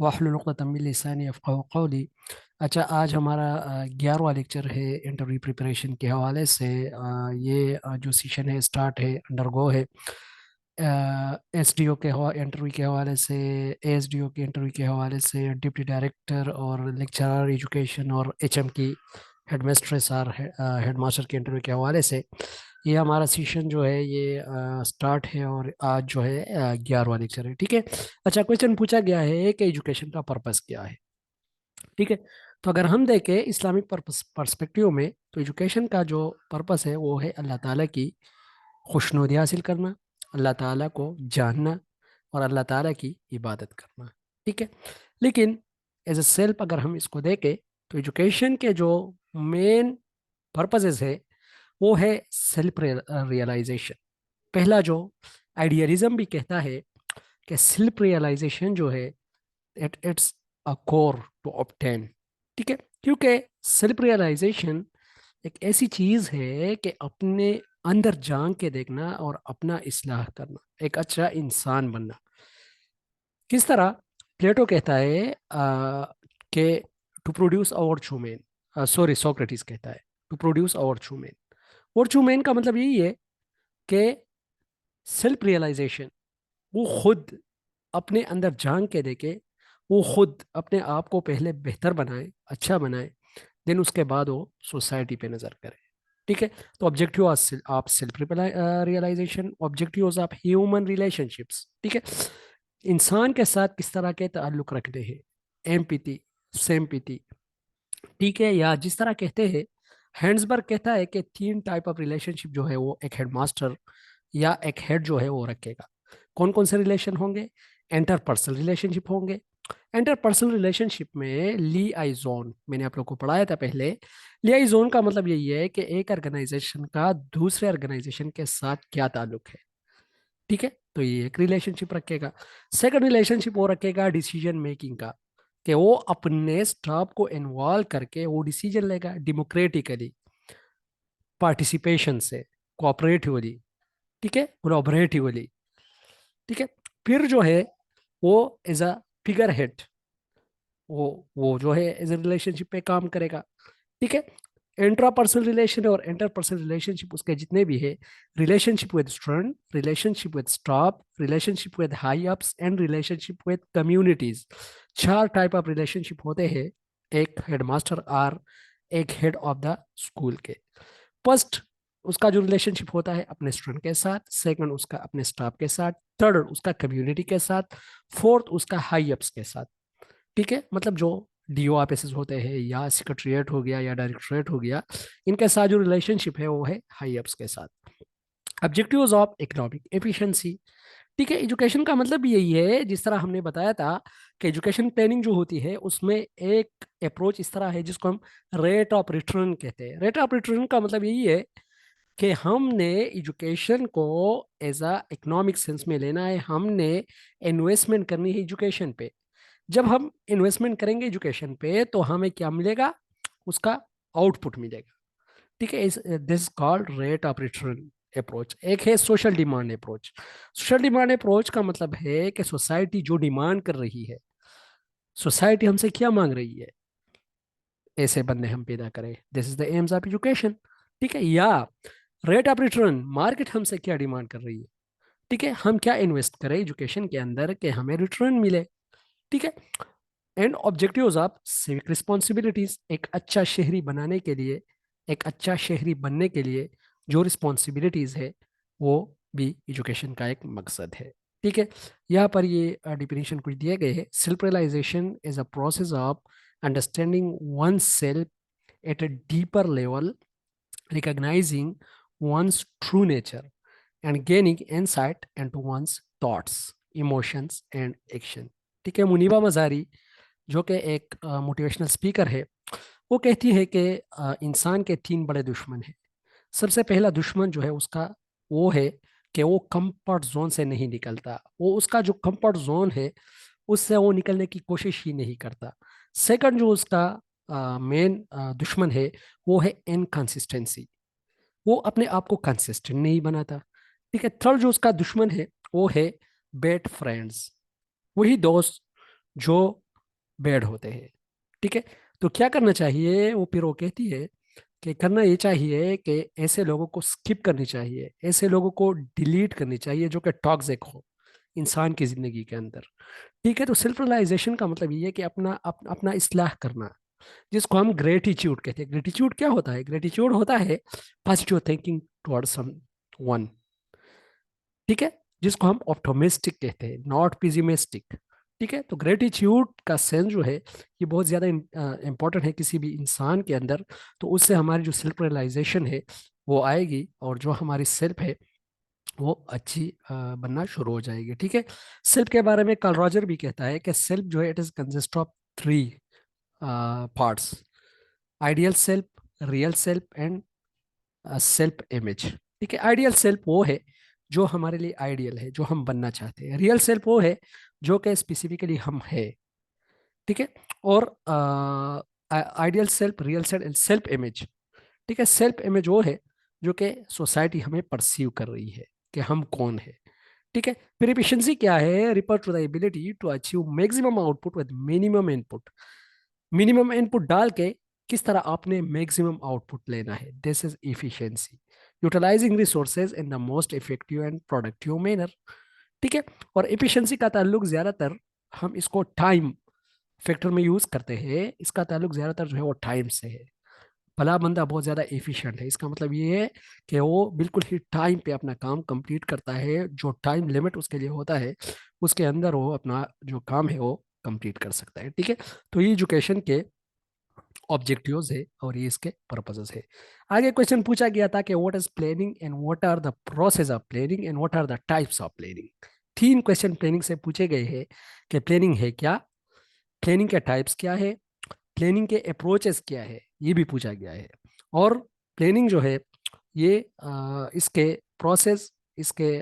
वाहलुल उक़दतम मिन लिसानी यफ़क़हू क़ौली। अच्छा, आज हमारा 11वां लेक्चर है इंटरव्यू प्रिपरेशन के हवाले से। ये जो सेशन है स्टार्ट है अंडरगो है एसडीओ के इंटरव्यू के हवाले से, एएसडीओ के इंटरव्यू के हवाले से, डिप्टी डायरेक्टर और लेक्चरर एजुकेशन और एचएम की हेडमिस्ट्रेस और हेडमास्टर के इंटरव्यू के हवाले से ये हमारा सेशन जो है ये स्टार्ट है। और आज जो है 11वां लेक्चर है, ठीक है। अच्छा, क्वेश्चन पूछा गया है कि एजुकेशन का पर्पस क्या है, ठीक है। तो अगर हम देखें इस्लामिक पर्पस पर्सपेक्टिव में, तो एजुकेशन का जो पर्पस है वो है अल्लाह ताला की खुशनुदी हासिल करना, अल्लाह ताला को जानना और अल्लाह ताला की इबादत करना, ठीक है। लेकिन एज ए सेल्फ अगर हम इसको देखें तो एजुकेशन के जो मेन पर्पसेस है वो है सेल्फ रियलाइजेशन। पहला जो आइडियलिज्म भी कहता है कि सेल्फ रियलाइजेशन जो है it's a core to obtain, ठीक है। क्योंकि सेल्फ रियलाइजेशन एक ऐसी चीज है कि अपने अंदर झांक के देखना और अपना इस्लाह करना, एक अच्छा इंसान बनना। किस तरह? प्लेटो कहता है कि to produce our true man, sorry Socrates कहता है to produce our true man. और ट्रू मैन का मतलब यही है कि सेल्फ रियलाइजेशन, वो खुद अपने अंदर झांक के देखे, वो खुद अपने आप को पहले बेहतर बनाए, अच्छा बनाए, देन उसके बाद वो सोसाइटी पे नजर करे, ठीक है। तो objective of self realisation, objectives of human relationships, ठीक है। इंसान के साथ किस तरह के ताल्लुक रखने हैं, एम्पैथी, सिंपैथी, ठीक है। या जिस तरह कहते हैं, हैंड्सबर्ग कहता है कि 3 टाइप ऑफ रिलेशनशिप जो है वो एक हेडमास्टर या एक हेड जो है वो रखेगा। कौन कौन से रिलेशन होंगे? इंटरपर्सनल रिलेशनशिप होंगे। इंटरपर्सनल रिलेशनशिप में ली आई जोन मैंने आप लोग को पढ़ाया था पहले। ली आई जोन का मतलब यही है कि एक ऑर्गेनाइजेशन का दूसरे ऑर्गेनाइजेशन के साथ क्या ताल्लुक है, ठीक है। तो ये एक रिलेशनशिप रखेगा। सेकंड रिलेशनशिप वो रखेगा डिसीजन मेकिंग का, कि वो अपने स्टाफ को इन्वॉल्व करके वो डिसीजन लेगा डेमोक्रेटिकली, पार्टिसिपेशन से, कोऑपरेटिवली, ठीक है, कोलैबोरेटिवली, ठीक है। फिर जो है वो एज अ फिगर हेड, वो जो है एज ए रिलेशनशिप पे काम करेगा, ठीक है। इंट्रापर्सनल रिलेशन और इंटरपर्सनल रिलेशनशिप उसके जितने भी है, relationship with student, relationship with staff, relationship with high ups and relationship with communities, 4 type of relationship होते हैं एक हेडमास्टर और एक हेड ऑफ द स्कूल के। फर्स्ट उसका जो रिलेशनशिप होता है अपने स्टूडेंट के साथ, सेकंड उसका अपने स्टाफ के साथ, थर्ड उसका कम्युनिटी के साथ, फोर्थ उसका हाई अप्स के साथ, ठीक है। मतलब जो डीओ ऑफिस होते हैं या सेक्रेटरीट हो गया या डायरेक्टरेट हो गया, इनके साथ जो रिलेशनशिप है वो है हाई अप्स के साथ। ऑब्जेक्टिव्स ऑफ इकोनॉमिक एफिशिएंसी, ठीक है। एजुकेशन का मतलब भी यही है, जिस तरह हमने बताया था कि एजुकेशन प्लानिंग जो होती है उसमें एक अप्रोच इस तरह है जिसको हम रेट ऑफ रिटर्न कहते हैं। रेट ऑफ रिटर्न का मतलब यही है कि हमने एजुकेशन को एज अ इकोनॉमिक सेंस में लेना है, हमने इन्वेस्टमेंट करनी है एजुकेशन पे। जब हम इन्वेस्टमेंट करेंगे एजुकेशन पे तो हमें क्या मिलेगा? उसका आउटपुट मिलेगा, ठीक है। इस this called rate of return approach. एक है social demand approach. Social demand approach का मतलब है कि सोसाइटी जो डिमांड कर रही है, सोसाइटी हमसे क्या मांग रही है, ऐसे बंदे हम पैदा करें, this is the AIIMS of education, ठीक है। या रेट ऑफ रिटर्न, मार्केट हमसे क्या डिमांड कर रही है, ठीक है, हम क्या इन्वेस्ट करें एजुकेशन के अंदर कि हमें रिटर्न मिले, ठीक है। And objectives of civic responsibilities, एक अच्छा शहरी बनाने के लिए, एक अच्छा शहरी बनने के लिए जो रिस्पॉन्सिबिलिटीज है वो भी एजुकेशन का एक मकसद है, ठीक है। यहाँ पर ये डिफिनेशन कुछ दिए गए हैं। Self realisation is a process of understanding oneself at a deeper level, recognizing one's true nature and gaining insight into one's thoughts, emotions and action, ठीक है। मुनीबा मजारी जो कि एक मोटिवेशनल स्पीकर है, वो कहती है कि इंसान के 3 बड़े दुश्मन हैं। सबसे पहला दुश्मन जो है उसका वो है कि वो कंफर्ट जोन से नहीं निकलता, वो उसका जो कंफर्ट जोन है उससे वो निकलने की कोशिश ही नहीं करता। सेकंड जो उसका मेन दुश्मन है वो है इनकंसिस्टेंसी। वो अपने आप को कंसिस्टेंट नहीं बनाता। ठीक है, थर्ड जो उसका दुश्मन है वो है बैड फ्रेंड्स, वही दोस्त जो बैड होते हैं। ठीक है, तो क्या करना चाहिए, वो फिर वो कहती है कि करना ये चाहिए कि ऐसे लोगों को स्किप करनी चाहिए, ऐसे लोगों को डिलीट करनी चाहिए जो कि टॉक्सिक हो इंसान की जिंदगी के अंदर। ठीक है, तो सेल्फ रियलाइजेशन का मतलब ये है कि अपना इस्लाह करना, जिसको हम ग्रेटिट्यूड कहते हैं। ग्रेटिट्यूड क्या होता है? ग्रेटिट्यूड होता है positive thinking towards someone. ठीक है, जिसको हम ऑप्टोमिस्टिक कहते हैं, नॉट पिजिमिस्टिक। ठीक है, तो ग्रेटिट्यूड का सेंस जो है ये बहुत ज़्यादा इंपॉर्टेंट है किसी भी इंसान के अंदर। तो उससे हमारी जो सेल्फ रियलाइजेशन है वो आएगी, और जो हमारी सेल्फ है वो अच्छी बनना शुरू हो जाएगी। ठीक है, सेल्फ के बारे में कार्ल रॉजर भी कहता है कि सेल्फ जो है it is consist of three parts: ideal self, real self and self image. ठीक है, आइडियल सेल्फ वो है जो हमारे लिए आइडियल है, जो हम बनना चाहते हैं। रियल सेल्फ वो है जो कि स्पेसिफिकली हम है। ठीक है, और ideal self, real self, self image. ठीक है, सेल्फ इमेज वो है जो कि सोसाइटी हमें परसीव कर रही है कि हम कौन है। ठीक है, फिर एफिशिएंसी क्या है? Refer to the ability to achieve maximum output with minimum input. Minimum input डाल के किस तरह आपने मैक्सिमम आउटपुट लेना है, this is efficiency. Utilising resources in the most effective and productive manner. ठीक है, और एफिशिएंसी का ताल्लुक ज्यादातर हम इसको टाइम फैक्टर में यूज करते हैं, इसका ताल्लुक ज्यादातर जो है वो टाइम से है। भला बंदा बहुत ज़्यादा एफिशिएंट है, इसका मतलब ये है कि वो बिल्कुल ही टाइम पे अपना काम कंप्लीट करता है, जो टाइम लिमिट उसके लिए होता है उसके अंदर वो अपना जो काम है वो कंप्लीट कर सकता है। ठीक है, तो ये एजुकेशन के ऑब्जेक्टिव्स है और ये इसके पर्पसेस है। आगे क्वेश्चन पूछा गया था कि what is planning and what are the process of planning and what are the types of planning. तीन क्वेश्चन प्लानिंग से पूछे गए हैं कि प्लानिंग है क्या, प्लानिंग के टाइप्स क्या है, प्लानिंग के अप्रोचेस क्या है, ये भी पूछा गया है। और प्लानिंग जो है ये इसके प्रोसेस, इसके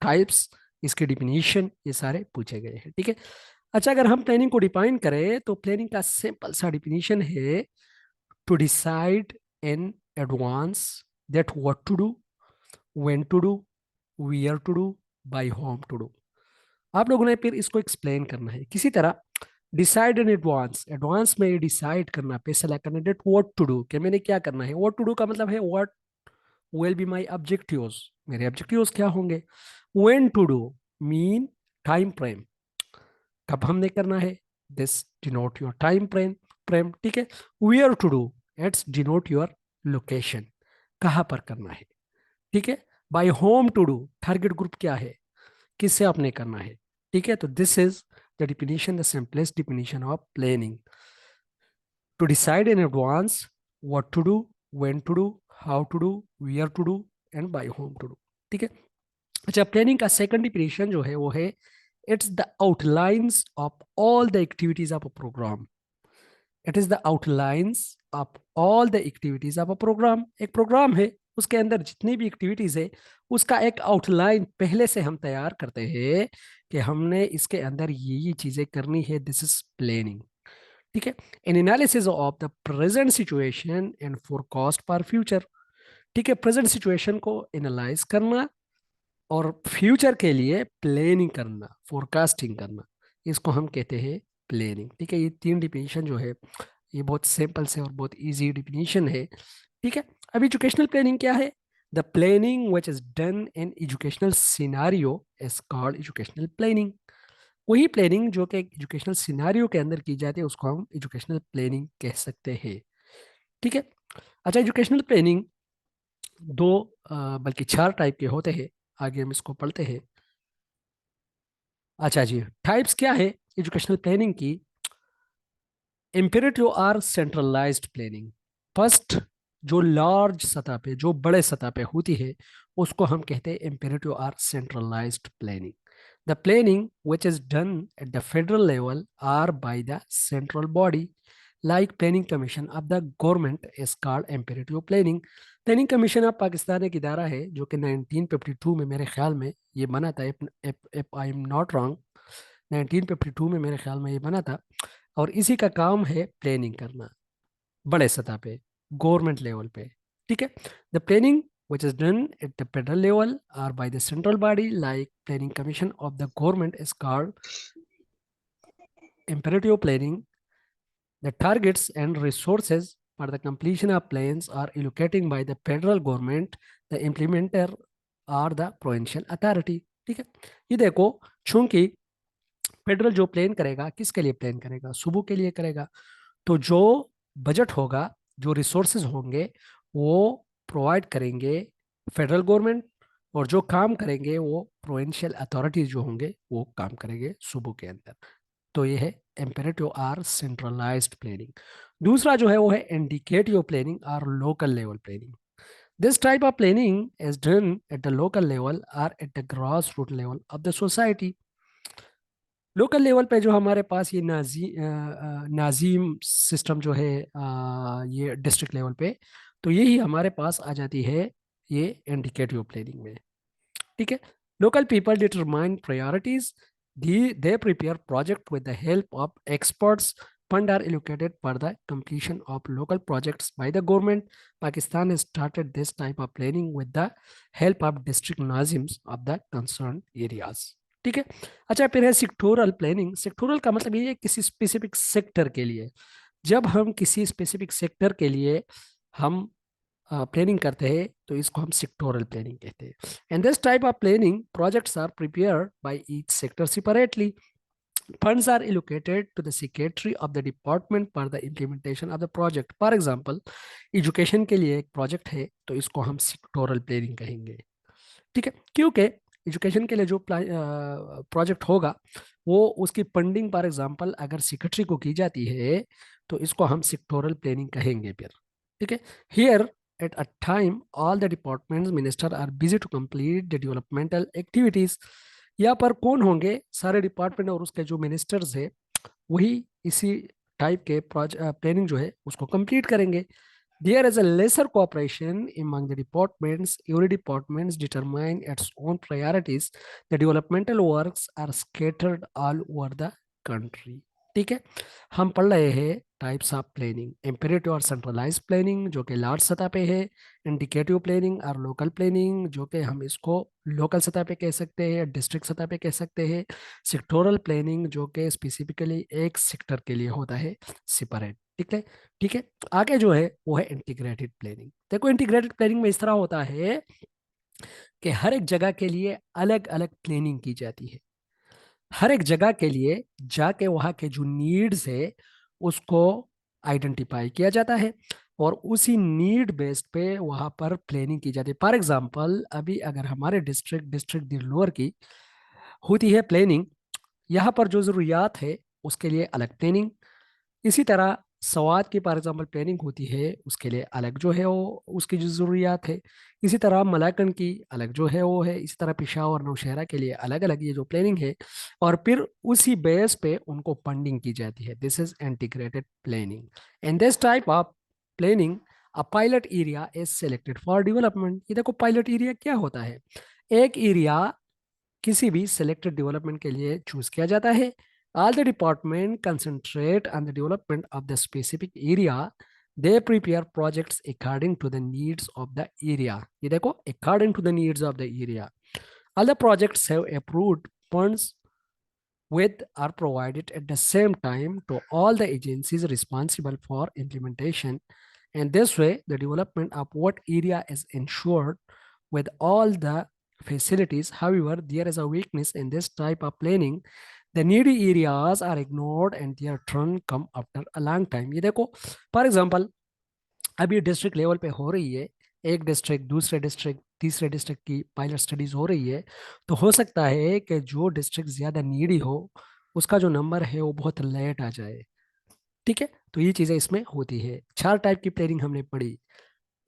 टाइप्स, इसके डिफिनीशन, ये सारे पूछे गए हैं। ठीक है, अच्छा, अगर हम प्लानिंग को डिफाइन करें तो प्लानिंग का सिंपल सा डिफिनीशन है to decide in advance that what to do, when to do, where to do, by whom to do. आप लोगों ने फिर इसको एक्सप्लेन करना है किसी तरह। डिसाइड इन एडवांस, एडवांस में ये डिसाइड करना, फैसला करना, डेट व्हाट टू डू, कि मैंने क्या करना है। व्हाट टू डू का मतलब है what will be my objectives, मेरे ऑब्जेक्टिव्स क्या होंगे। When to do mean time frame, कब हमने करना है, this denote your time frame. ठीक है, where to do, it's denote your location, कहाँ पर करना है। ठीक है, by whom to do, target group क्या है, किससे आपने करना है। ठीक है, तो this is the definition, the simplest definition of planning: to decide in advance what to do, when to do, how to do, where to do and by whom to do. ठीक है, अच्छा, प्लानिंग का second definition जो है वो है it's the outlines of all the activities of a programme. It is the outlines of all the activities of a programme. एक programme है, उसके अंदर जितनी भी एक्टिविटीज है उसका एक आउटलाइन पहले से हम तैयार करते हैं कि हमने इसके अंदर ये चीजें करनी है, दिस इज प्लानिंग। ठीक है, N analysis of the present situation and forecast for future. ठीक है, प्रेजेंट सिचुएशन को एनालाइज करना और फ्यूचर के लिए प्लानिंग करना, फोरकास्टिंग करना, इसको हम कहते हैं प्लानिंग। ठीक है, ये तीन डिफिनीशन जो है ये बहुत सिंपल से और बहुत इजी डिफिनीशन है। ठीक है, अब एजुकेशनल प्लानिंग क्या है? The planning which is done in educational scenario is called educational planning. वही प्लानिंग जो कि एजुकेशनल सिनारियो के अंदर की जाती है उसको हम एजुकेशनल प्लानिंग कह सकते हैं। ठीक है, अच्छा, एजुकेशनल प्लानिंग दो बल्कि चार टाइप के होते हैं। आगे हम इसको पढ़ते हैं। अच्छा जी, टाइप्स क्या है एजुकेशनल प्लानिंग की? Imperative or centralised planning. First, जो लार्ज सतह पे, जो बड़े सतह पे होती है उसको हम कहते हैं imperative or centralised planning. The planning which is done at the federal level or by the central body like planning commission of the government is called imperative planning. Planning commission of Pakistan एक इदारा है जो कि 1952 में मेरे ख्याल में ये बना था, if I am not wrong, 1952 में मेरे ख्याल में ये बना था। और इसी का काम है प्लानिंग करना। बड़े सतह पे, गवर्नमेंट लेवल पे। ठीक है। The planning which is done at the federal level or by the central body like planning commission of the government is called imperative planning. The targets and resources for the completion of plans are allocated by the federal government, the implementer or the provincial authority. ठीक है। ये देखो, चूंकि federal जो plan करेगा, किसके लिए plan करेगा? सुबह के लिए करेगा। तो जो बजट होगा, जो रिसोर्सेज होंगे, वो प्रोवाइड करेंगे फेडरल गवर्नमेंट, और जो काम करेंगे वो प्रोविंशियल अथॉरिटीज जो होंगे वो काम करेंगे सूबों के अंदर। तो ये है एम्पेरेटिव आर सेंट्रलाइज्ड प्लानिंग। दूसरा जो है वो है इंडिकेटिव प्लानिंग और local level planning. This type of planning is done at the local level और at the grass root level of the society. Local level पे जो हमारे पास ये नाजीम सिस्टम जो है, ये डिस्ट्रिक्ट लेवल पे, तो यही हमारे पास आ जाती है ये इंडिकेटिव प्लानिंग में। ठीक है। Local people determine priorities, they prepare project with the help of experts, fund are allocated for the completion of local projects by the government. Pakistan has started this type of planning with the help of district nazims of the concerned areas. ठीक है। अच्छा, फिर है sectoral planning. Sectoral का मतलब ये है किसी स्पेसिफिक सेक्टर के लिए। जब हम किसी स्पेसिफिक सेक्टर के लिए हम प्लानिंग करते हैं तो इसको हम सेक्टोरल प्लानिंग कहते हैं। And this type of planning projects are prepared by each sector separately, funds are allocated to the secretary of the department for the implementation of the project. For example, education के लिए एक project है तो इसको हम sectoral planning कहेंगे। ठीक है। क्योंकि एजुकेशन के लिए जो प्रोजेक्ट होगा, वो उसकी फंडिंग फॉर एग्जांपल अगर सेक्रेटरी को की जाती है तो इसको हम सेक्टोरल प्लानिंग कहेंगे फिर। ठीक है। Here at a time all the departments minister are busy to complete the developmental activities. यहाँ पर कौन होंगे? सारे डिपार्टमेंट और उसके जो मिनिस्टर्स है, वही इसी टाइप के प्लानिंग जो है उसको कंप्लीट करेंगे। There is a lesser cooperation among the departments. Every departments determine its own priorities. The developmental works are scattered all over the country. ठीक है। हम पढ़ रहे हैं टाइप्स ऑफ प्लानिंग, इम्पेरेटिव और सेंट्रलाइज प्लानिंग जो कि लार्ज सतह पे है, इंडिकेटिव प्लानिंग और लोकल प्लानिंग जो कि हम इसको लोकल सतह पे कह सकते हैं, डिस्ट्रिक्ट सतह पे कह सकते हैं, सेक्टोरल प्लानिंग जो कि स्पेसिफिकली एक सेक्टर के लिए होता है सेपरेट। ठीक है। ठीक है। आगे जो है वो है इंटीग्रेटेड प्लानिंग। देखो, इंटीग्रेटेड प्लानिंग में इस तरह होता है कि हर एक जगह के लिए अलग अलग प्लानिंग की जाती है। हर एक जगह के लिए जाके वहाँ के जो नीड्स है उसको आइडेंटिफाई किया जाता है, और उसी नीड बेस्ड पे वहाँ पर प्लानिंग की जाती है। फॉर एग्जांपल, अभी अगर हमारे डिस्ट्रिक्ट दिल्लोर की होती है प्लानिंग, यहाँ पर जो ज़रूरियात है उसके लिए अलग प्लानिंग। इसी तरह स्वाद की फॉर एग्जाम्पल प्लानिंग होती है, उसके लिए अलग जो है वो उसकी जो ज़रूरियात है। इसी तरह मलाकन की अलग जो है वो है। इसी तरह पेशावर नौशहरा के लिए अलग अलग ये जो प्लानिंग है, और फिर उसी बेस पे उनको फंडिंग की जाती है। This is integrated planning. And this type of planning a pilot area is selected for development. ये देखो, पायलट एरिया क्या होता है? एक एरिया किसी भी सेलेक्टेड डेवलपमेंट के लिए चूज किया जाता है। All the department concentrate on the development of the specific area. They prepare projects according to the needs of the area. ये देखो, according to the needs of the area. All the projects have approved funds with are provided at the same time to all the agencies responsible for implementation. And this way, the development of what area is ensured with all the facilities. However, there is a weakness in this type of planning. The needy areas are ignored and their turn come after a long time. ये देखो, for example, अब ये district level पे हो रही है, एक district दूसरे डिस्ट्रिक्ट तीसरे डिस्ट्रिक्ट की पायलट स्टडीज हो रही है, तो हो सकता है कि जो डिस्ट्रिक्ट ज्यादा नीडी हो उसका जो नंबर है वो बहुत लेट आ जाए। ठीक है। तो ये चीजें इसमें होती है। चार टाइप की प्लानिंग हमने पढ़ी: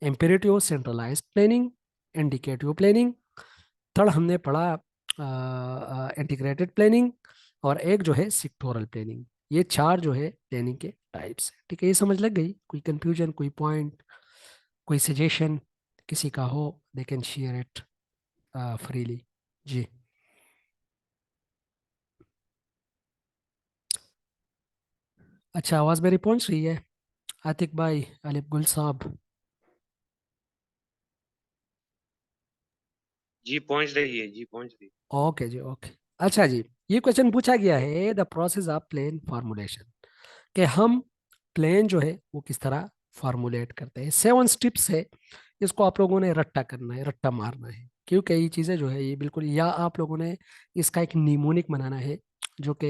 imperative centralised planning, indicative planning, third हमने पढ़ा इंटीग्रेटेड प्लानिंग, और एक जो है सेक्टोरल प्लानिंग। ये चार जो है प्लानिंग के टाइप्स है। ठीक है, ये समझ लग गई? कोई कंफ्यूजन, कोई पॉइंट, कोई सजेशन किसी का हो, they can share it freely. जी। अच्छा, आवाज़ मेरी पहुंच रही है? आतिक भाई, अलिफ गुल साहब। जी पहुंच रही है, जी पहुंच रही ओके जी, ओके। अच्छा जी, ये क्वेश्चन पूछा गया है, the process of plan formulation, कि हम प्लेन जो है वो किस तरह फार्मूलेट करते हैं। 7 स्टेप्स है, इसको आप लोगों ने रट्टा करना है, रट्टा मारना है, क्योंकि ये चीज़ें जो है ये बिल्कुल, या आप लोगों ने इसका एक निमोनिक बनाना है, जो कि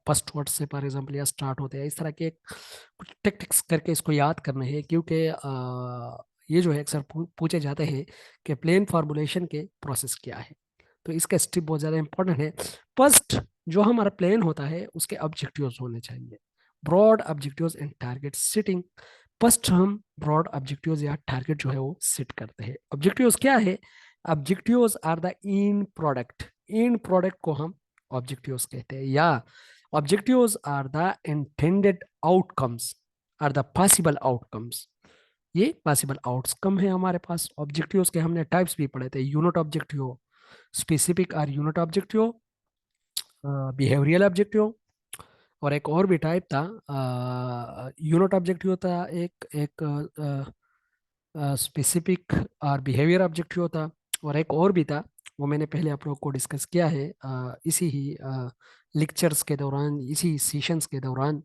फर्स्ट वर्ड से फॉर एग्जांपल या स्टार्ट होते हैं, इस तरह के कुछ टेक्टिक्स करके इसको याद करना है, क्योंकि ये जो है अक्सर पूछे जाते हैं कि प्लेन फार्मूलेशन के प्रोसेस क्या है। तो इसका स्टेप बहुत ज़्यादा इंपॉर्टेंट है। फर्स्ट, जो हमारा प्लान होता है उसके ऑब्जेक्टिव्स होने चाहिए, broad objectives and target setting. First हम ब्रॉड ऑब्जेक्टिव्स या टारगेट जो है वो सेट करते हैं। ऑब्जेक्टिव्स क्या है? Objectives are the end product, end product को हम ऑब्जेक्टिव्स कहते हैं, या objectives are the intended outcomes, are the possible outcomes. ये पॉसिबल आउटकम है हमारे पास। ऑब्जेक्टिव्स के हमने टाइप्स भी पढ़े थे, यूनिट ऑब्जेक्टिव, स्पेसिफिक और यूनिट ऑब्जेक्टिव, बिहेवियरल ऑब्जेक्टिव, और एक और भी टाइप था, यूनिट ऑब्जेक्टिव था, एक एक स्पेसिफिक और बिहेवियर ऑब्जेक्टिव होता, और एक और भी था, वो मैंने पहले आप लोगों को डिस्कस किया है इसी ही लेक्चर्स के दौरान, इसी सेशंस के दौरान।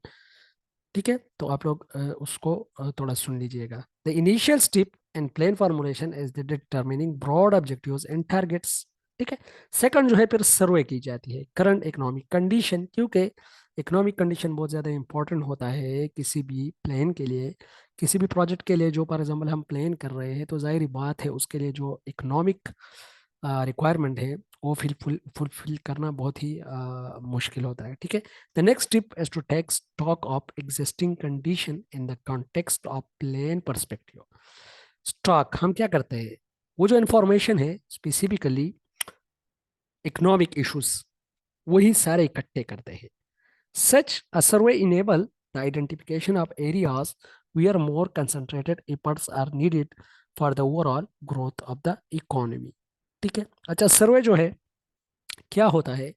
ठीक है, तो आप लोग उसको थोड़ा सुन लीजिएगा। The initial step and plan formulation is the determining broad objectives and targets. ठीक है। सेकंड जो है फिर सर्वे की जाती है, करंट इकोनॉमिक कंडीशन, क्योंकि इकोनॉमिक कंडीशन बहुत ज़्यादा इंपॉर्टेंट होता है किसी भी प्लान के लिए, किसी भी प्रोजेक्ट के लिए जो फॉर एग्जाम्पल हम प्लान कर रहे हैं, तो जाहिर बात है उसके लिए जो इकोनॉमिक रिक्वायरमेंट है वो फुलफिल करना बहुत ही मुश्किल होता है। ठीक है। The next step is to take stock of existing condition in the context of plan perspective. Stock हम क्या करते हैं, वो जो इंफॉर्मेशन है स्पेसिफिकली इकोनॉमिक इश्यूज, वही सारे इकट्ठे करते हैं। सच a survey enable the identification of areas where more concentrated efforts are needed for the overall growth of the economy। ठीक है। अच्छा, सर्वे जो है क्या होता है?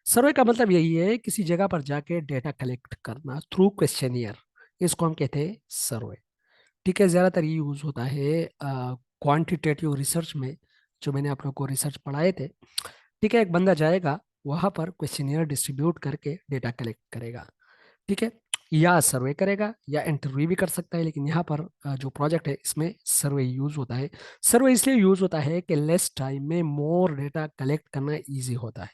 सर्वे का मतलब यही है किसी जगह पर जाके डेटा कलेक्ट करना थ्रू क्वेश्चनियर, इसको हम कहते हैं सर्वे। ठीक है। ज़्यादातर ये यूज़ होता है क्वांटिटेटिव रिसर्च में, जो मैंने आप लोग को रिसर्च पढ़ाए थे। ठीक है, एक बंदा जाएगा वहां पर क्वेश्चनियर डिस्ट्रीब्यूट करके डेटा कलेक्ट करेगा। ठीक है, या सर्वे करेगा या इंटरव्यू भी कर सकता है, लेकिन यहाँ पर जो प्रोजेक्ट है इसमें सर्वे यूज होता है। सर्वे इसलिए यूज होता है कि लेस टाइम में मोर डेटा कलेक्ट करना इजी होता है।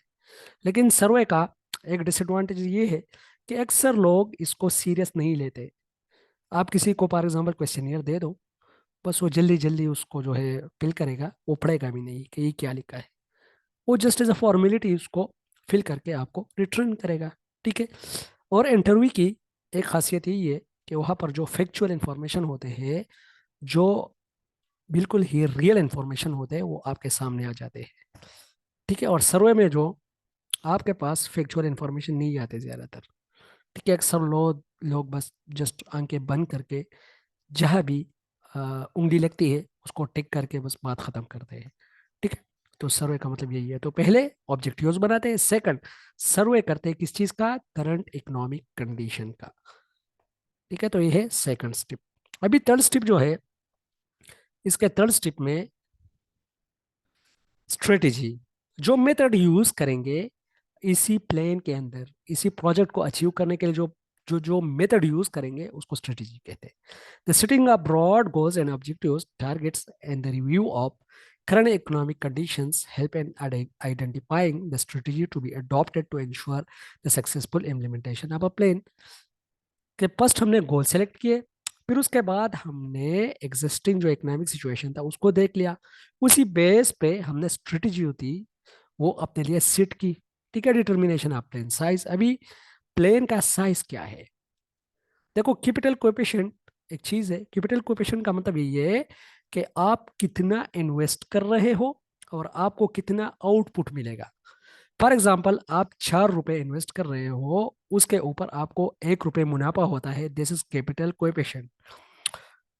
लेकिन सर्वे का एक डिसएडवांटेज ये है कि अक्सर लोग इसको सीरियस नहीं लेते। आप किसी को फॉर एग्जाम्पल क्वेश्चनियर दे दो, बस वो जल्दी जल्दी उसको जो है फिल करेगा, वो पढ़ेगा भी नहीं कि ये क्या लिखा है। वो जस्ट एज अ फॉर्मेलिटी उसको फिल करके आपको रिटर्न करेगा। ठीक है। और इंटरव्यू की एक खासियत यही है कि वहाँ पर जो फैक्चुअल इंफॉर्मेशन होते हैं, जो बिल्कुल ही रियल इंफॉर्मेशन होते हैं, वो आपके सामने आ जाते हैं। ठीक है। और सर्वे में जो आपके पास फैक्चुअल इंफॉर्मेशन नहीं आते ज़्यादातर। ठीक है, अक्सर लोग बस जस्ट आंखें बंद करके जहाँ भी उंगली लगती है उसको टिक करके बस बात खत्म करते हैं। ठीक है। तो सर्वे का मतलब यही है। तो पहले ऑब्जेक्टिव्स बनाते हैं, सेकंड सर्वे करते हैं किस चीज का? करंट इकोनॉमिक कंडीशन का। ठीक है, तो ये है सेकंड स्टेप। अभी थर्ड स्टेप जो है, इसके थर्ड स्टेप में स्ट्रेटेजी, जो मेथड यूज करेंगे इसी प्लान के अंदर, इसी प्रोजेक्ट को अचीव करने के लिए जो जो जो मेथड यूज करेंगे उसको स्ट्रेटेजी कहते हैं। The setting of broad goals and objectives, targets, and the review of current economic conditions help in identifying the strategy to be adopted to ensure the successful implementation of a plan। कि first हमने goal select किए, फिर उसके बाद हमने existing जो economic situation था उसको देख लिया, उसी बेस पे हमने स्ट्रेटेजी होती वो अपने लिए सेट की। ठीक है। डिटर्मिनेशन ऑफ प्लेन साइज, अभी प्लेन का साइज क्या है? देखो, कैपिटल कोएफिशिएंट एक चीज है। कैपिटल कोएफिशिएंट का मतलब यही है कि आप कितना इन्वेस्ट कर रहे हो और आपको कितना आउटपुट मिलेगा। फॉर एग्जाम्पल, आप 4 रुपए इन्वेस्ट कर रहे हो, उसके ऊपर आपको 1 रुपए मुनाफा होता है, दिस इज कैपिटल कोएफिशिएंट।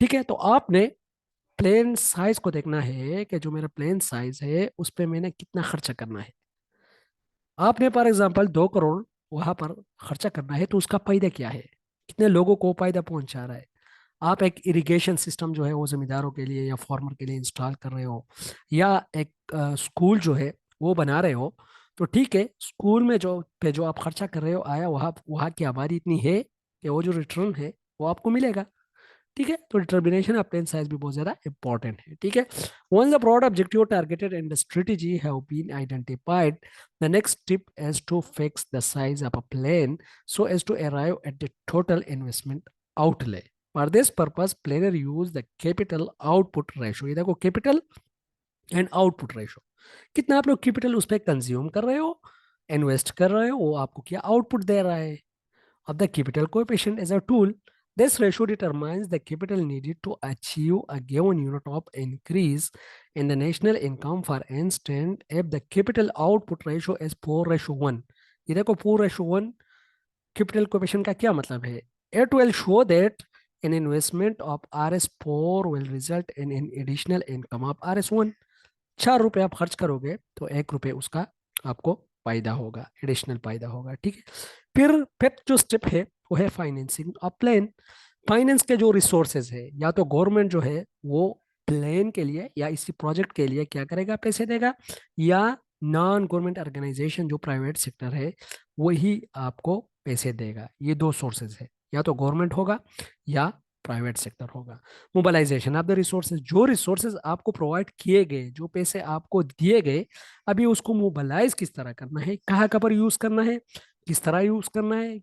ठीक है। तो आपने प्लेन साइज को देखना है कि जो मेरा प्लेन साइज है उस पर मैंने कितना खर्चा करना है। आपने फॉर एग्जाम्पल 2 करोड़ वहां पर खर्चा करना है, तो उसका फायदा क्या है, कितने लोगों को फायदा पहुंचा रहा है? आप एक इरिगेशन सिस्टम जो है वो जमींदारों के लिए या फार्मर के लिए इंस्टॉल कर रहे हो, या एक स्कूल जो है वो बना रहे हो, तो ठीक है, स्कूल में जो आप खर्चा कर रहे हो आया, वहाँ वहाँ की आबादी इतनी है कि वो जो रिटर्न है वो आपको मिलेगा। ठीक है, तो डिटर्मिनेशन ऑफ प्लेन साइज भी बहुत ज्यादा इंपॉर्टेंट है। ठीक है, once the broad objective targeted and the strategy have been identified, the next step is to fix the size of a plane so as to arrive at the total investment outlay. For this purpose, planner use the capital output ratio. ये देखो, capital and output ratio, कितना आप लोग capital उस पर consume कर रहे हो, इन्वेस्ट कर रहे हो, वो आपको क्या आउटपुट दे रहा है। of the capital coefficient as a tool. This ratio determines the capital needed to achieve a given unit of increase in the national income. For instance, if the capital output ratio is 4:1, ये देखो 4:1 capital coefficient का क्या मतलब है? It will show that an investment of RS4 will result in an additional income of RS1. 4 रुपए आप खर्च करोगे तो 1 रुपए उसका आपको फायदा होगा, एडिशनल फायदा होगा। ठीक है, फिर फिफ्थ जो स्टेप है वो है फाइनेंसिंग ऑफ प्लेन। फाइनेंस के जो रिसोर्सेज है, या तो गवर्नमेंट जो है वो प्लेन के लिए या इसी प्रोजेक्ट के लिए क्या करेगा, पैसे देगा, या नॉन गवर्नमेंट ऑर्गेनाइजेशन जो प्राइवेट सेक्टर है वही आपको पैसे देगा। ये दो सोर्सेज है, या तो गवर्नमेंट होगा या प्राइवेट सेक्टर होगा। मोबालाइजेशन ऑफ द रिसोर्सेज, जो रिसोर्सेज आपको प्रोवाइड किए गए, जो पैसे आपको दिए गए, अभी उसको मोबालाइज किस तरह करना है, कहाँ कहाँ पर यूज करना है, किस तरह यूज करना है,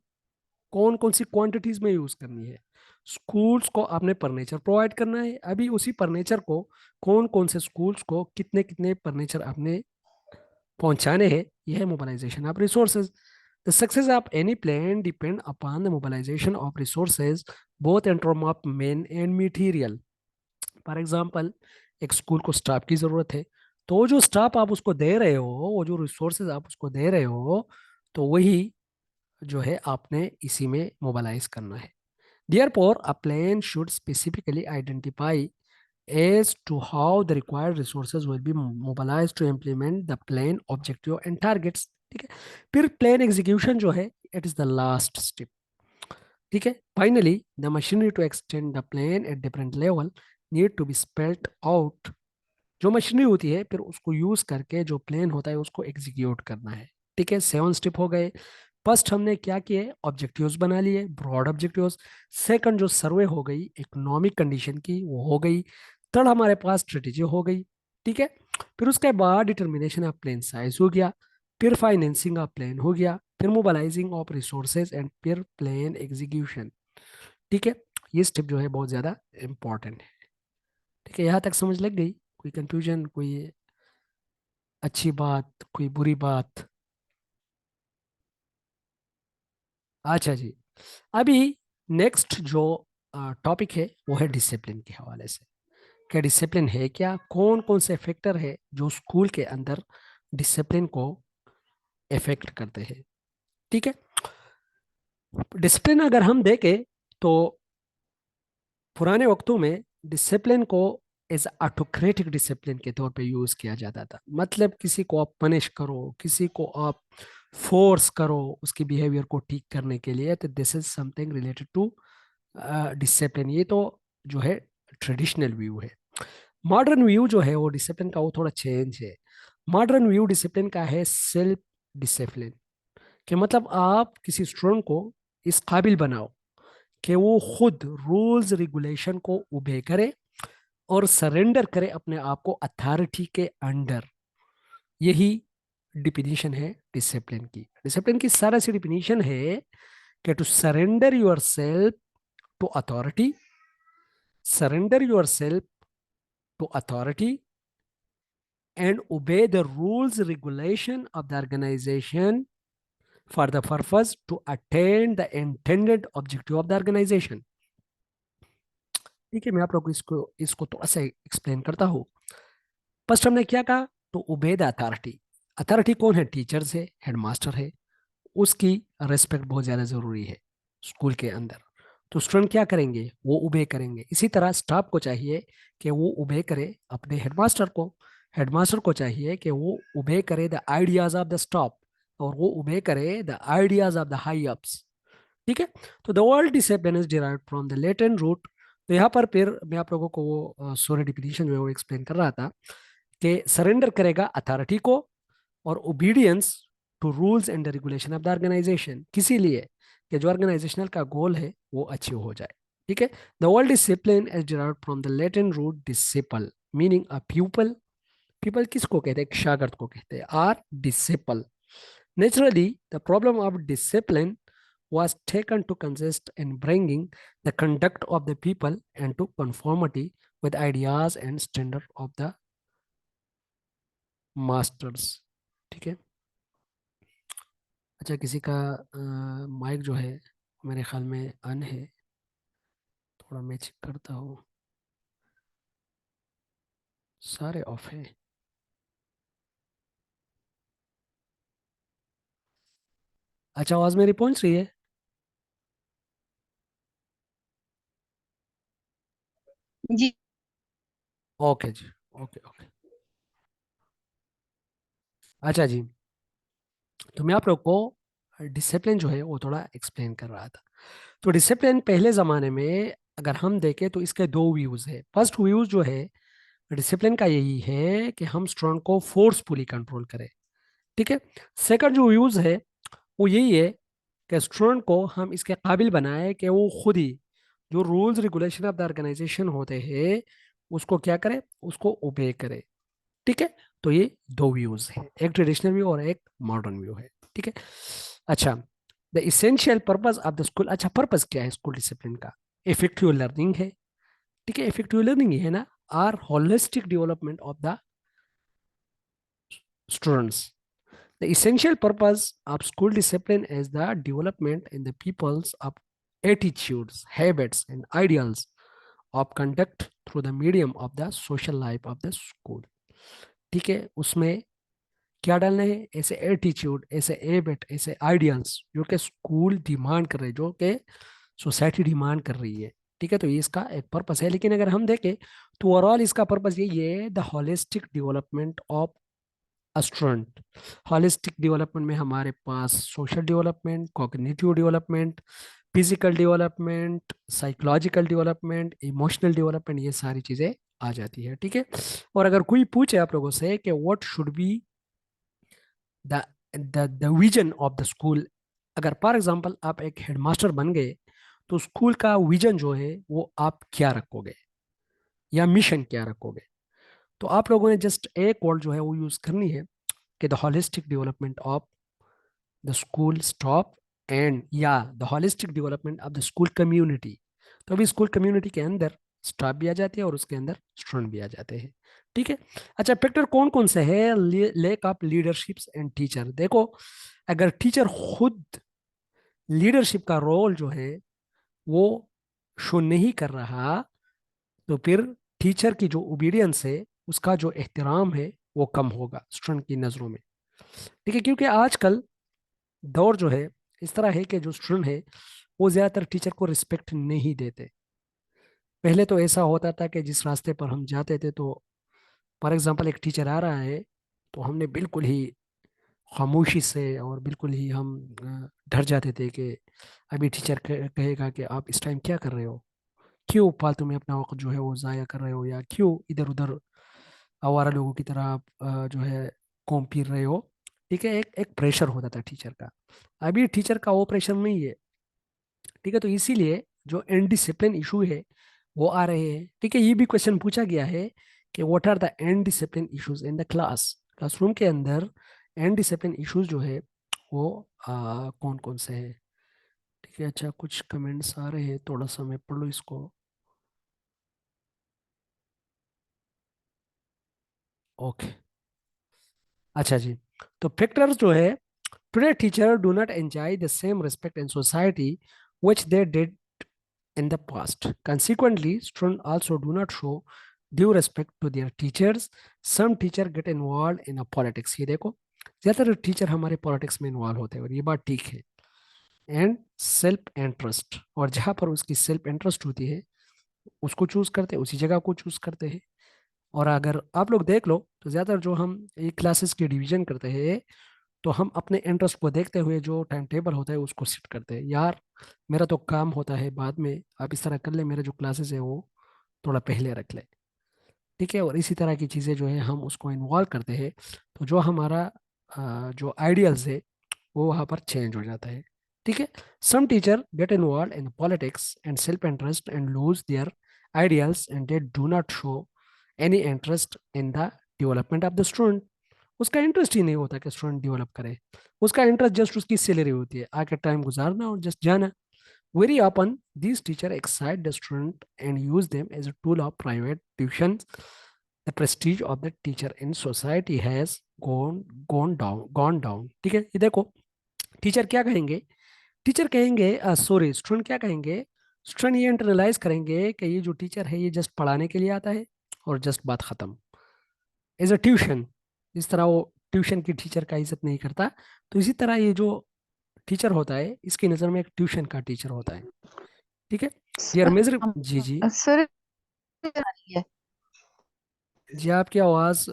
कौन कौन सी क्वांटिटीज में यूज करनी है। स्कूल्स को आपने फर्नीचर प्रोवाइड करना है, अभी उसी फर्नीचर को कौन कौन से स्कूल्स को कितने कितने फर्नीचर आपने पहुंचाने हैं, यह है mobilisation of resources. The success of any plan depend upon the mobilisation of resources both in term of man and material. For example, एक स्कूल को स्टाफ की जरूरत है, तो जो स्टाफ आप उसको दे रहे हो, वो जो रिसोर्सेज आप उसको दे रहे हो, तो वही जो है आपने इसी में मोबालाइज करना है। Therefore, a plan should specifically identify as to how the required resources will be mobilized to implement the plan objective and targets. ठीक है, फिर प्लान एग्जीक्यूशन जो है, it is the last step. ठीक है, finally the machinery to extend the plan at different level need to be spelled out. जो machinery होती है फिर उसको यूज करके जो प्लान होता है उसको एग्जीक्यूट करना है। ठीक है, 7 स्टेप हो गए। फर्स्ट हमने क्या किए, ऑब्जेक्टिव्स बना लिए, ब्रॉड ऑब्जेक्टिव्स। सेकंड जो सर्वे हो गई इकोनॉमिक कंडीशन की, वो हो गई। थर्ड हमारे पास स्ट्रेटेजी हो गई। ठीक है, फिर उसके बाद डिटर्मिनेशन ऑफ प्लान साइज हो गया, फिर फाइनेंसिंग ऑफ प्लान हो गया, फिर मोबालाइजिंग ऑफ रिसोर्सेज एंड फिर प्लान एग्जीक्यूशन। ठीक है, ये स्टेप जो है बहुत ज्यादा इंपॉर्टेंट है। ठीक है, यहाँ तक समझ लग गई? कोई कंफ्यूजन, कोई अच्छी बात, कोई बुरी बात? अच्छा जी, अभी नेक्स्ट जो टॉपिक है वो है डिसिप्लिन के हवाले से। क्या डिसिप्लिन है, क्या कौन कौन से फैक्टर है जो स्कूल के अंदर डिसिप्लिन को इफेक्ट करते हैं। ठीक है, डिसिप्लिन अगर हम देखें तो पुराने वक्तों में डिसिप्लिन को एज ऑटोक्रेटिक डिसिप्लिन के तौर पे यूज किया जाता था। मतलब किसी को आप पनिश करो, किसी को आप फोर्स करो उसकी बिहेवियर को ठीक करने के लिए, तो this is something related to discipline. ये तो जो है ट्रेडिशनल व्यू है। मॉडर्न व्यू जो है वो डिसिप्लिन का वो थोड़ा चेंज है। मॉडर्न व्यू डिसिप्लिन का है सेल्फ डिसिप्लिन, कि मतलब आप किसी स्टूडेंट को इस काबिल बनाओ कि वो खुद रूल्स रेगुलेशन को ओबे करे और सरेंडर करे अपने आप को अथॉरिटी के अंडर। यही डिफिनीशन है डिसिप्लिन की। डिसिप्लिन की सारा सी डिफिनीशन है कि to surrender your self to authority, surrender your self to authority and obey the rules regulation of the organization for the purpose to attain the intended objective of the organization। ठीक है, मैं आप लोग को इसको इसको तो ऐसे एक्सप्लेन करता हूँ। फर्स्ट हमने क्या कहा, तो ओबे द अथॉरिटी। अथॉरिटी कौन है, टीचर्स है, हेडमास्टर है, उसकी रेस्पेक्ट बहुत ज़्यादा ज़रूरी है स्कूल के अंदर। तो स्टूडेंट क्या करेंगे, वो ओबे करेंगे। इसी तरह स्टाफ को चाहिए कि वो ओबे करे अपने हेडमास्टर को, हेडमास्टर को चाहिए कि वो ओबे करे the ideas of the staff, और वो ओबे करे the ideas of the high ups. ठीक है, तो the world discipline is derived from the Latin root तो यहाँ पर फिर मैं आप लोगों को वो सोरे डिफिनीशन जो है वो एक्सप्लेन कर रहा था कि सरेंडर करेगा अथॉरिटी को और obedience to rules and regulation of the organisation, किसी लिए कि जो ऑर्गेनाइजेशनल का गोल है वो अचीव हो जाए। ठीक है। The world discipline is derived from the Latin root disciple meaning a pupil. Pupil किसको कहते हैं? एक शागिर्द को कहते हैं। Or disciple. Naturally the problem of discipline was taken to consist in bringing the conduct of the people into conformity with ideas and standard of the masters। ठीक है। अच्छा, किसी का माइक जो है मेरे ख्याल में अन है, थोड़ा मैं चेक करता हूँ। सारे ऑफ है। अच्छा, आवाज़ मेरी पहुंच रही है? जी। ओके जी। Okay okay. अच्छा जी, तो मैं आप लोग को डिसिप्लिन जो है वो थोड़ा एक्सप्लेन कर रहा था। तो डिसिप्लिन पहले ज़माने में अगर हम देखें तो इसके दो व्यूज़ है। फर्स्ट व्यूज़ जो है डिसिप्लिन का यही है कि हम स्टूडेंट को फोर्सफुली कंट्रोल करें। ठीक है। सेकंड जो व्यूज़ है वो यही है कि स्टूडेंट को हम इसके काबिल बनाए कि वो खुद ही जो rules regulation of the organisation होते हैं उसको क्या करे, उसको ओबे करे। ठीक है। तो ये दो व्यूज है, एक ट्रेडिशनल व्यू और एक मॉडर्न व्यू है। ठीक है। अच्छा, the essential purpose of the school. अच्छा, पर्पस क्या है स्कूल डिसिप्लिन का? इफेक्टिव लर्निंग है। ठीक है, इफेक्टिव लर्निंग ही है ना। Or holistic development of the students. The essential purpose of school discipline is the development in the people's of attitudes, habits, and ideals of conduct through the medium of the social life of the school। ठीक है। उसमें क्या डालना है? ऐसे attitude, ऐसे habit, ऐसे ideals जो कि स्कूल डिमांड कर रहे हैं, जो कि सोसाइटी डिमांड कर रही है। ठीक है। तो ये इसका एक पर्पस है। लेकिन अगर हम देखें तो ओवरऑल इसका पर्पस यही है, the holistic development of student. Holistic development में हमारे पास social development, cognitive development, physical development, psychological development, emotional development, ये सारी चीज़ें आ जाती है। ठीक है। और अगर कोई पूछे आप लोगों से कि what should be the the vision of the school, अगर फॉर एग्जांपल आप एक हेडमास्टर बन गए तो स्कूल का विजन जो है वो आप क्या रखोगे या मिशन क्या रखोगे? तो आप लोगों ने जस्ट एक वर्ड जो है वो यूज करनी है कि the holistic development of the school stop and या the holistic development of the school community. तो अभी स्कूल कम्युनिटी के अंदर स्टाफ भी आ जाती है और उसके अंदर स्टूडेंट भी आ जाते हैं। ठीक है। अच्छा, फैक्टर कौन कौन से है? Lake of leaderships and teacher. देखो, अगर टीचर खुद लीडरशिप का रोल जो है वो शो नहीं कर रहा तो फिर टीचर की जो ओबीडियंस है, उसका जो एहतराम है वो कम होगा स्टूडेंट की नज़रों में। ठीक है। क्योंकि आजकल दौर जो है इस तरह है कि जो स्टूडेंट है वो ज़्यादातर टीचर को रिस्पेक्ट नहीं देते। पहले तो ऐसा होता था कि जिस रास्ते पर हम जाते थे तो फॉर एग्जांपल एक टीचर आ रहा है तो हमने बिल्कुल ही खामोशी से और बिल्कुल ही हम डर जाते थे कि अभी टीचर कहेगा कि आप इस टाइम क्या कर रहे हो, क्यों फालतू में अपना वक्त जो है वो ज़ाया कर रहे हो, या क्यों इधर उधर आवारा लोगों की तरह आप जो है घूम फिर रहे हो। ठीक है। एक एक प्रेशर होता था टीचर का। अभी टीचर का वो प्रेशर नहीं है। ठीक है। तो इसीलिए जो इनडिसिप्लिन इशू है वो आ रहे हैं। ठीक है। ये भी क्वेश्चन पूछा गया है कि what are the indiscipline issues in the classroom के अंदर इनडिसिप्लिन इश्यूज जो है वो कौन कौन से हैं? ठीक है। अच्छा, कुछ कमेंट्स आ रहे हैं, थोड़ा सा मैं पढ़ लूँ इसको। ओके। अच्छा जी, तो फैक्टर्स जो है, today teacher do not enjoy the same respect in society which they did in the past. Consequently, students also do not show due respect to their teachers. Some teacher get involved in a politics। ये देखो, ज़्यादातर teacher हमारे politics में involve होते हैं और ये बात ठीक है। एंड सेल्फ इंटरेस्ट, और जहाँ पर उसकी सेल्फ इंटरेस्ट होती है उसको चूज करते हैं, उसी जगह को चूज करते हैं। और अगर आप लोग देख लो तो ज़्यादातर जो हम एक क्लासेस की डिवीजन करते हैं तो हम अपने इंटरेस्ट को देखते हुए जो टाइम टेबल होता है उसको सेट करते हैं। यार मेरा तो काम होता है बाद में, आप इस तरह कर ले, मेरे जो क्लासेस है वो थोड़ा पहले रख ले, ठीक है। और इसी तरह की चीज़ें जो है हम उसको इन्वॉल्व करते हैं, तो जो हमारा जो आइडियल्स है वो वहाँ पर चेंज हो जाता है, ठीक है। Some teacher get involve in politics and self interest and lose their ideals and they do not show any interest in the development of the student. उसका इंटरेस्ट ही नहीं होता कि स्टूडेंट डेवलप करे, उसका इंटरेस्ट जस्ट उसकी salary होती है, आके टाइम गुजारना और जस्ट जाना। Very often these teachers excite the student and use them as a tool of private tuition. The prestige of the teacher in society has gone down. ठीक है, ये देखो टीचर क्या कहेंगे, टीचर कहेंगे सॉरी स्टूडेंट क्या कहेंगे, स्टूडेंट ये इंटरनलाइज करेंगे कि ये जो टीचर है ये जस्ट पढ़ाने के लिए आता है और जस्ट बात खत्म। एज अ ट्यूशन, इस तरह वो ट्यूशन की टीचर का इज्जत नहीं करता, तो इसी तरह ये जो टीचर होता है इसकी नज़र में एक ट्यूशन का टीचर होता है, ठीक है। दे आर मेजर, जी जी सर आ रही है। जी, आपकी आवाज़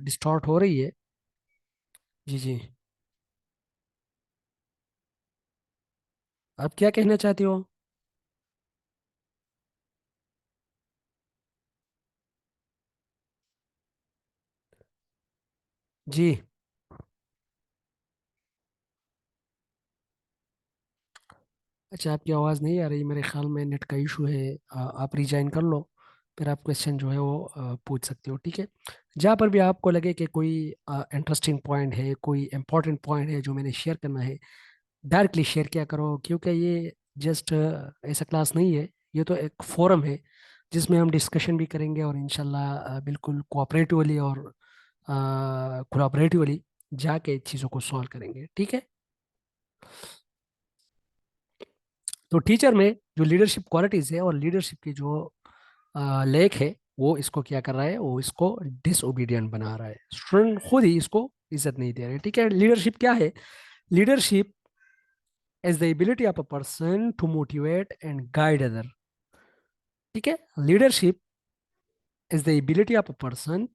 डिस्टॉर्ट हो रही है। जी जी, आप क्या कहना चाहती हो? जी, अच्छा आपकी आवाज़ नहीं आ रही, मेरे ख्याल में नेट का इशू है। आप रिजाइन कर लो, फिर आप क्वेश्चन जो है वो पूछ सकते हो, ठीक है। जहाँ पर भी आपको लगे कि कोई इंटरेस्टिंग पॉइंट है, कोई इंपॉर्टेंट पॉइंट है जो मैंने शेयर करना है, डायरेक्टली शेयर किया करो, क्योंकि ये जस्ट ऐसा क्लास नहीं है, ये तो एक फोरम है जिसमें हम डिस्कशन भी करेंगे और इंशाल्लाह बिल्कुल कोऑपरेटिवली और कोलैबोरेटिवली जाके चीज़ों को सॉल्व करेंगे, ठीक है। तो टीचर में जो लीडरशिप क्वालिटीज़ है और लीडरशिप की जो लेक है, वो इसको क्या कर रहा है, वो इसको डिसओबीडियंट बना रहा है, स्टूडेंट खुद ही इसको इज्जत नहीं दे रहे, ठीक है। लीडरशिप क्या है? Leadership is the ability of a person to motivate and guide other, ठीक है। Leadership is the ability of a person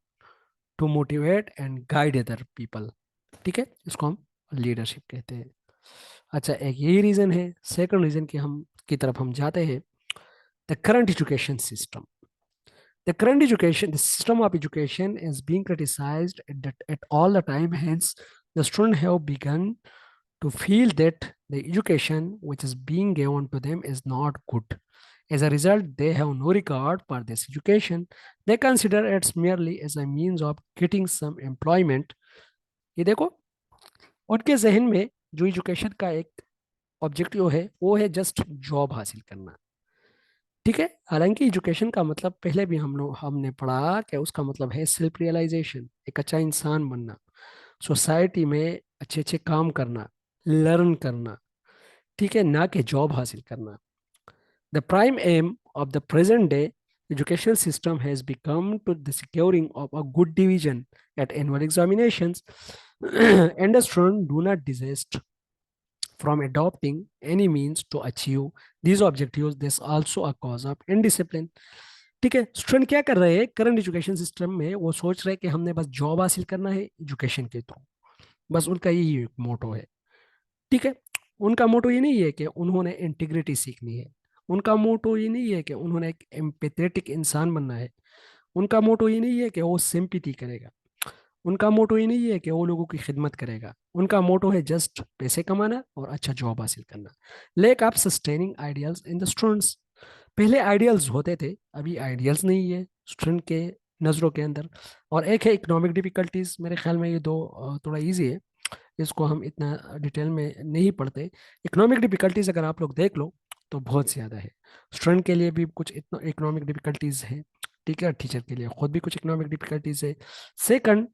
to motivate and guide other people, ठीक है, इसको हम लीडरशिप कहते हैं। अच्छा, एक यही रीजन है। सेकंड रीजन की तरफ हम जाते हैं, the current education system. The system of education is being criticized at all the time. Hence, the students have begun to feel that the education which is being given to them is not good. As a result, they have no regard for this education. They consider it merely as a means of getting some employment. ये देखो, उनके जहन में जो education का एक objective है वो है जस्ट जॉब हासिल करना, ठीक है। हालांकि एजुकेशन का मतलब पहले भी हमने पढ़ा कि उसका मतलब है सेल्फ रियलाइजेशन, एक अच्छा इंसान बनना, सोसाइटी में अच्छे अच्छे काम करना, लर्न करना, ठीक है, ना कि जॉब हासिल करना। The prime aim of the present day educational system has become to the securing of a good division at annual examinations and the students do not desist from adopting any means to achieve these objectives. This also a cause of indiscipline, ठीक है। Student क्या कर रहे हैं current education system में, वो सोच रहे हैं कि हमने बस जॉब हासिल करना है एजुकेशन के थ्रू, बस उनका यही मोटो है, ठीक है। उनका मोटो ये नहीं है कि उन्होंने इंटीग्रिटी सीखनी है, उनका मोटो ये नहीं है कि उन्होंने एक एम्पैथेटिक इंसान बनना है, उनका मोटो ये नहीं है कि वो सिंपैथी करेगा, उनका मोटो ये नहीं है कि वो लोगों की खिदमत करेगा, उनका मोटो है जस्ट पैसे कमाना और अच्छा जॉब हासिल करना। Lake of sustaining ideals in the students. पहले आइडियल्स होते थे, अभी आइडियल्स नहीं है स्टूडेंट के नज़रों के अंदर। और एक है इकोनॉमिक डिफिकल्टीज, मेरे ख्याल में ये दो थोड़ा इजी है, इसको हम इतना डिटेल में नहीं पढ़ते। इकोनॉमिक डिफिकल्टीज अगर आप लोग देख लो तो बहुत ज़्यादा है, स्टूडेंट के लिए भी कुछ इतना इकोनॉमिक डिफिकल्टीज है, ठीक है, टीचर के लिए खुद भी कुछ इकोनॉमिक डिफिकल्टीज है। सेकंड,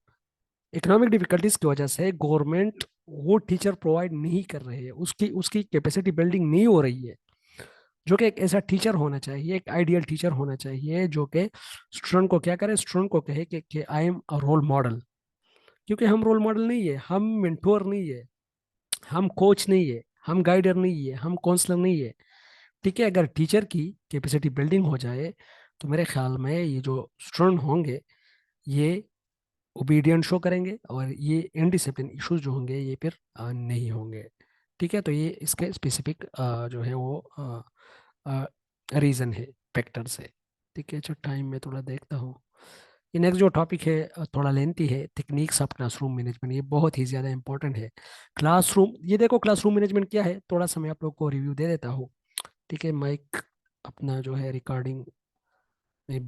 इकोनॉमिक डिफिकल्टीज की वजह से गवर्नमेंट वो टीचर प्रोवाइड नहीं कर रही है, उसकी उसकी कैपेसिटी बिल्डिंग नहीं हो रही है, जो कि एक ऐसा टीचर होना चाहिए, एक आइडियल टीचर होना चाहिए जो कि स्टूडेंट को क्या करे, स्टूडेंट को कहे कि I am a role model. क्योंकि हम रोल मॉडल नहीं है, हम मेंटोर नहीं है, हम कोच नहीं है, हम गाइडर नहीं है, हम काउंसलर नहीं है, ठीक है। अगर टीचर की कैपेसिटी बिल्डिंग हो जाए तो मेरे ख्याल में ये जो स्टूडेंट होंगे ये ओबीडियंट शो करेंगे, और ये इनडिसिप्लिन इश्यूज जो होंगे ये फिर नहीं होंगे। ठीक है, तो ये इसके स्पेसिफिक जो है वो रीज़न है, फैक्टर्स है। ठीक है, जो टाइम में थोड़ा देखता हूँ। ये नेक्स्ट जो टॉपिक है थोड़ा लेंथी है, टेक्निक्स ऑफ क्लासरूम मैनेजमेंट। ये बहुत ही ज़्यादा इंपॉर्टेंट है। क्लासरूम, ये देखो क्लासरूम मैनेजमेंट क्या है, थोड़ा सा मैं आप लोग को रिव्यू दे देता हूँ। ठीक है, माइक अपना जो है रिकॉर्डिंग